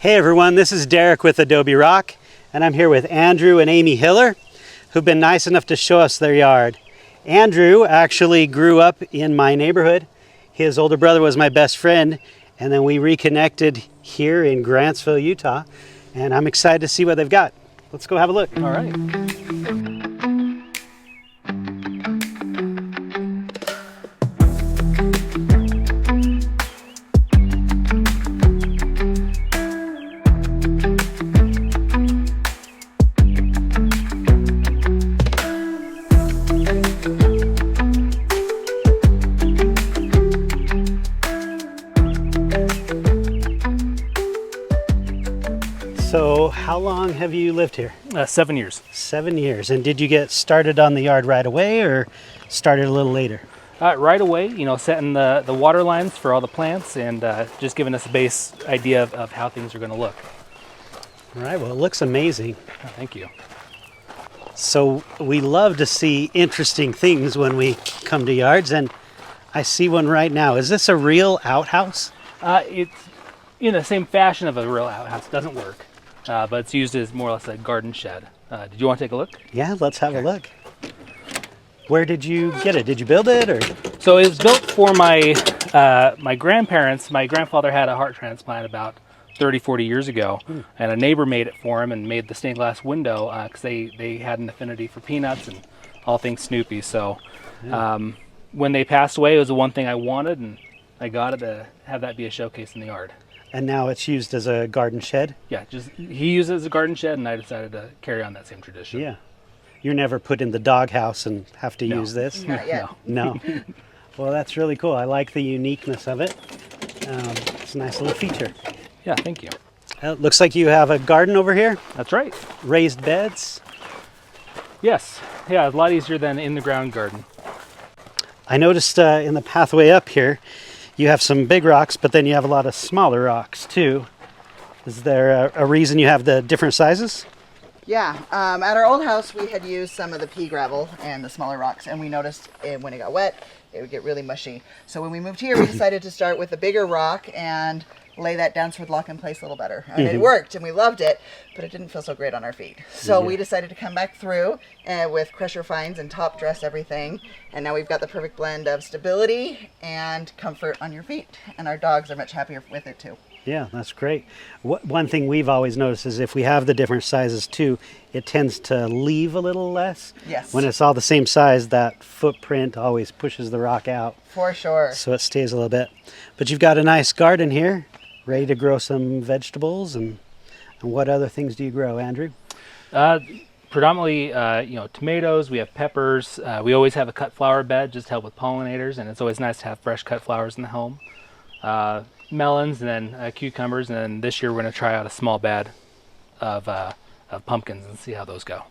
Hey everyone, this is Derek with Adobe Rock, and I'm here with Andrew and Amy Hiller, who've been nice enough to show us their yard. Andrew actually grew up in my neighborhood. His older brother was my best friend, and then we reconnected here in Grantsville, Utah, and I'm excited to see what they've got. Let's go have a look. All right. So how long have you lived here? 7 years. 7 years. And did you get started on the yard right away or started a little later? Right away, setting the water lines for all the plants and just giving us a base idea of how things are going to look. All right, well, it looks amazing. Oh, thank you. So we love to see interesting things when we come to yards, and I see one right now. Is this a real outhouse? It's in the same fashion of a real outhouse. It doesn't work, but it's used as more or less a garden shed. Did you want to take a look? Yeah, let's have a look. Where did you get it? Did you build it, or? So it was built for my my grandparents. My grandfather had a heart transplant about 30, 40 years ago, and a neighbor made it for him and made the stained glass window because they had an affinity for peanuts and all things Snoopy. So when they passed away, it was the one thing I wanted, and I got it to have that be a showcase in the yard. And now it's used as a garden shed? Yeah, he used it as a garden shed, and I decided to carry on that same tradition. Yeah. You're never put in the doghouse and have to No. use this? Not yet. No. Well, that's really cool. I like the uniqueness of it. It's a nice little feature. Yeah, thank you. It looks like you have a garden over here, That's right. raised beds. Yes. Yeah, a lot easier than in the ground garden. I noticed in the pathway up here, you have some big rocks, but then you have a lot of smaller rocks too. Is there a reason you have the different sizes? Yeah, at our old house we had used some of the pea gravel and the smaller rocks, and we noticed when it got wet it would get really mushy. So when we moved here we decided to start with a bigger rock and lay that down so it would lock in place a little better. And it worked and we loved it, but it didn't feel so great on our feet. So we decided to come back through with crusher fines and top dress everything, and now we've got the perfect blend of stability and comfort on your feet, and our dogs are much happier with it too. Yeah, that's great. One thing we've always noticed is if we have the different sizes too, it tends to leave a little less. Yes. When it's all the same size, that footprint always pushes the rock out. For sure. So it stays a little bit. But you've got a nice garden here, ready to grow some vegetables. And what other things do you grow, Andrew? Predominantly, tomatoes. We have peppers. We always have a cut flower bed just to help with pollinators, and it's always nice to have fresh cut flowers in the home. Melons, and then cucumbers, and then this year we're going to try out a small bed of pumpkins and see how those go.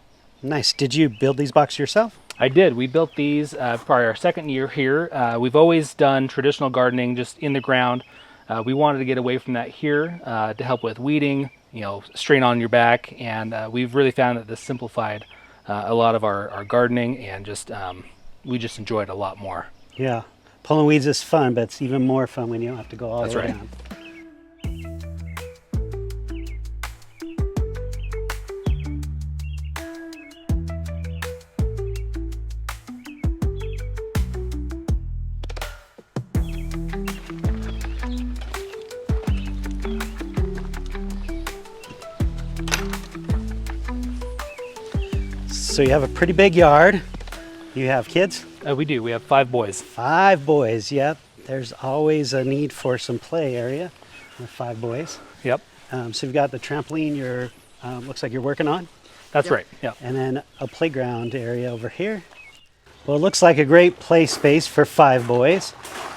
Nice. Did you build these boxes yourself? I did. We built these for our second year here. We've always done traditional gardening just in the ground. We wanted to get away from that here to help with weeding, strain on your back, and we've really found that this simplified a lot of our gardening, and we just enjoy it a lot more. Yeah. Pulling weeds is fun, but it's even more fun when you don't have to go all the way down. So you have a pretty big yard. You have kids? We do. We have 5 boys. 5 boys, yep. There's always a need for some play area with 5 boys. Yep. So you've got the trampoline looks like you're working on. That's right. Yep. And then a playground area over here. Well, it looks like a great play space for 5 boys.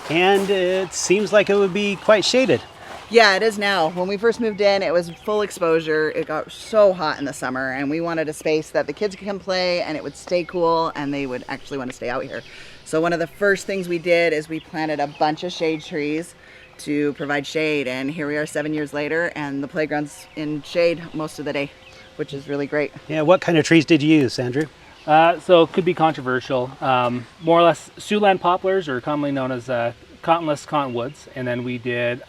And it seems like it would be quite shaded. Yeah, it is now. When we first moved in, it was full exposure. It got so hot in the summer, and we wanted a space that the kids could come play and it would stay cool and they would actually want to stay out here. So one of the first things we did is we planted a bunch of shade trees to provide shade, and here we are 7 years later and the playground's in shade most of the day, which is really great. Yeah, what kind of trees did you use, Andrew? So it could be controversial. More or less Siouxland poplars, or commonly known as cottonless cottonwoods, and then we did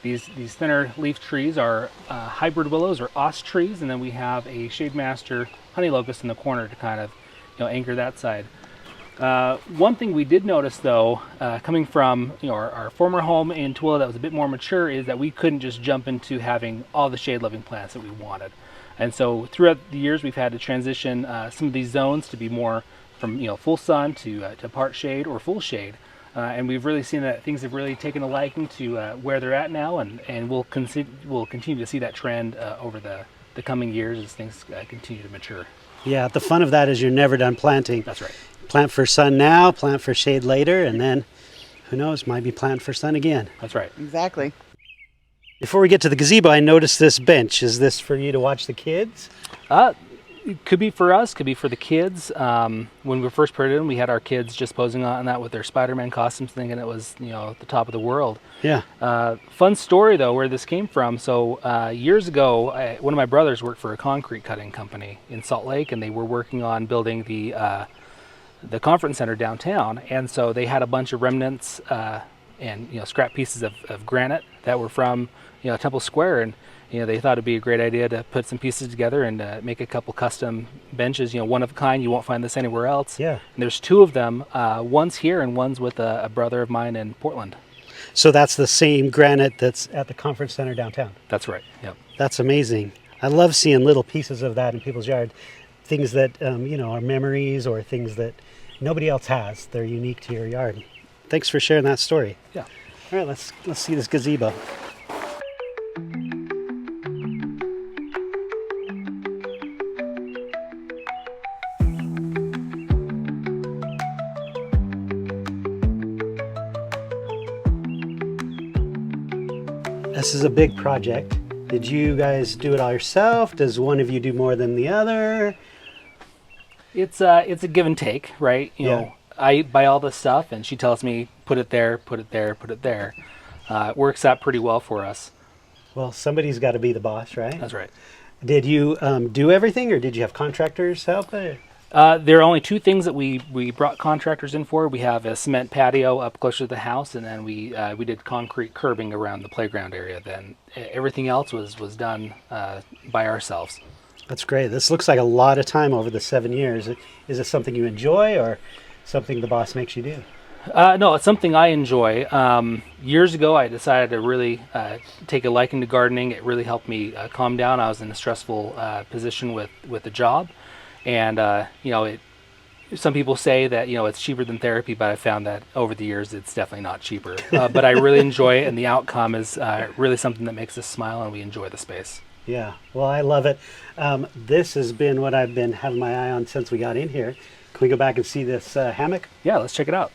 the These thinner leaf trees are hybrid willows or os trees, and then we have a shade master honey locust in the corner to kind of anchor that side. One thing we did notice though, coming from our former home in Tooele that was a bit more mature, is that we couldn't just jump into having all the shade loving plants that we wanted. And so throughout the years we've had to transition some of these zones to be more from full sun to part shade or full shade. And we've really seen that things have really taken a liking to where they're at now, and we'll continue to see that trend over the coming years as things continue to mature. Yeah, the fun of that is you're never done planting. That's right. Plant for sun now, plant for shade later, and then who knows, might be plant for sun again. That's right. Exactly. Before we get to the gazebo, I noticed this bench. Is this for you to watch the kids? It could be for us, could be for the kids. When we first put it in, we had our kids just posing on that with their Spider-Man costumes, thinking it was the top of the world. Yeah. Fun story though, where this came from. So years ago, one of my brothers worked for a concrete cutting company in Salt Lake, and they were working on building the conference center downtown. And so they had a bunch of remnants and scrap pieces of granite that were from Temple Square, and they thought it'd be a great idea to put some pieces together and make a couple custom benches, one of a kind. You won't find this anywhere else. Yeah. And there's two of them. One's here and one's with a brother of mine in Portland. So that's the same granite that's at the conference center downtown. That's right. Yep. That's amazing. I love seeing little pieces of that in people's yard. Things that, are memories or things that nobody else has. They're unique to your yard. Thanks for sharing that story. Yeah. All right, let's see this gazebo. This is a big project. Did you guys do it all yourself? Does one of you do more than the other? It's a give and take, right? I buy all this stuff, and she tells me put it there, put it there, put it there. It works out pretty well for us. Well, somebody's got to be the boss, right? That's right. Did you do everything, or did you have contractors help? There are only two things that we brought contractors in for. We have a cement patio up closer to the house, and then we did concrete curbing around the playground area. Then everything else was done by ourselves. That's great. This looks like a lot of time over the 7 years. Is it something you enjoy, or something the boss makes you do? No, it's something I enjoy. Years ago, I decided to really take a liking to gardening. It really helped me calm down. I was in a stressful position with the job. And, some people say that, it's cheaper than therapy, but I found that over the years, it's definitely not cheaper. But I really enjoy it, and the outcome is really something that makes us smile, and we enjoy the space. Yeah, well, I love it. This has been what I've been having my eye on since we got in here. Can we go back and see this hammock? Yeah, let's check it out.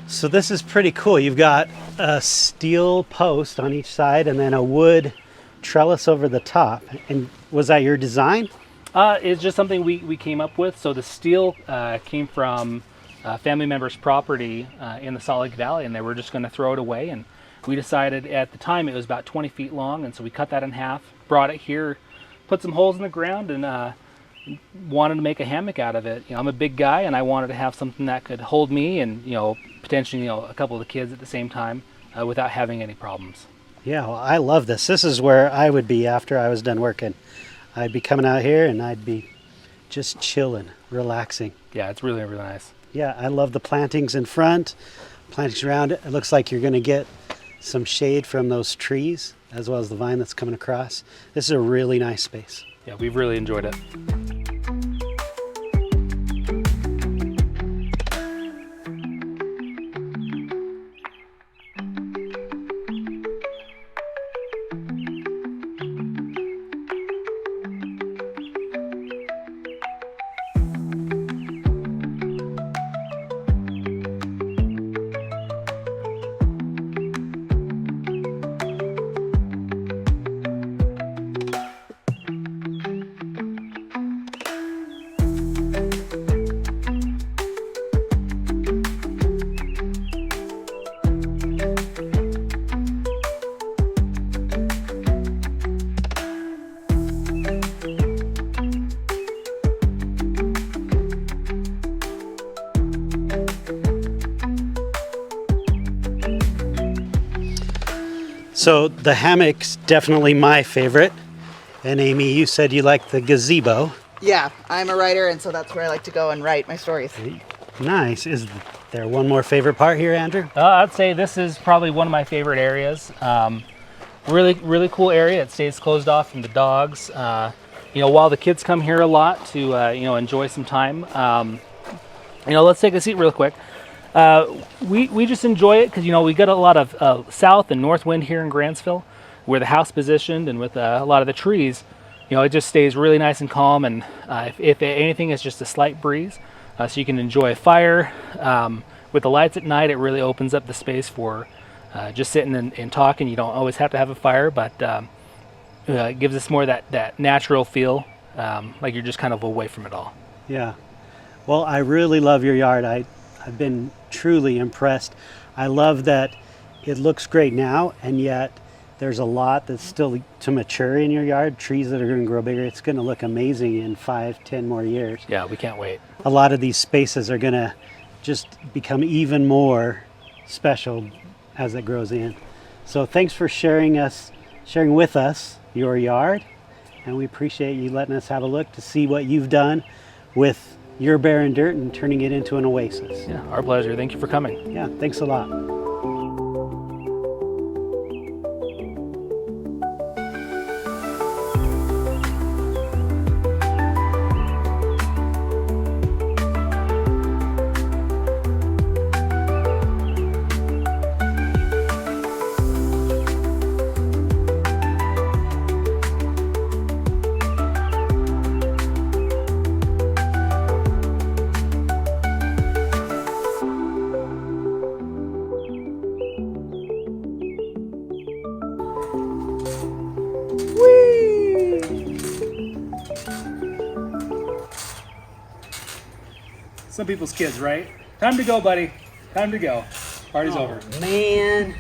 So this is pretty cool. You've got a steel post on each side and then a wood trellis over the top. And was that your design? It's just something we came up with. So the steel came from a family member's property in the Salt Lake Valley, and they were just going to throw it away. And we decided at the time it was about 20 feet long, and so we cut that in half, brought it here, put some holes in the ground, and wanted to make a hammock out of it. I'm a big guy, and I wanted to have something that could hold me and potentially a couple of the kids at the same time without having any problems. Yeah, well, I love this. This is where I would be after I was done working. I'd be coming out here and I'd be just chilling, relaxing. Yeah, it's really, really nice. Yeah, I love the plantings in front, plantings around it. It looks like you're going to get some shade from those trees as well as the vine that's coming across. This is a really nice space. Yeah, we've really enjoyed it. So the hammock's definitely my favorite. And Amy, you said you like the gazebo. Yeah, I'm a writer, and so that's where I like to go and write my stories. Nice. Is there one more favorite part here, Andrew? I'd say this is probably one of my favorite areas. Really cool area. It stays closed off from the dogs. While the kids come here a lot to enjoy some time. Let's take a seat real quick. We just enjoy it because we get a lot of south and north wind here in Grantsville, where the house positioned, and with a lot of the trees, it just stays really nice and calm. And if anything, it's just a slight breeze, so you can enjoy a fire. With the lights at night, it really opens up the space for just sitting and talking. You don't always have to have a fire, but it gives us more that natural feel, like you're just kind of away from it all. Yeah. Well, I really love your yard. I've been truly impressed. I love that it looks great now, and yet there's a lot that's still to mature in your yard, trees that are going to grow bigger. It's going to look amazing in 5-10 more years. Yeah, we can't wait. A lot of these spaces are going to just become even more special as it grows in. So thanks for sharing with us your yard, and we appreciate you letting us have a look to see what you've done with your barren dirt and turning it into an oasis. Yeah, our pleasure. Thank you for coming. Yeah, thanks a lot. Some people's kids, right? Time to go, buddy. Time to go. Party's over. Man.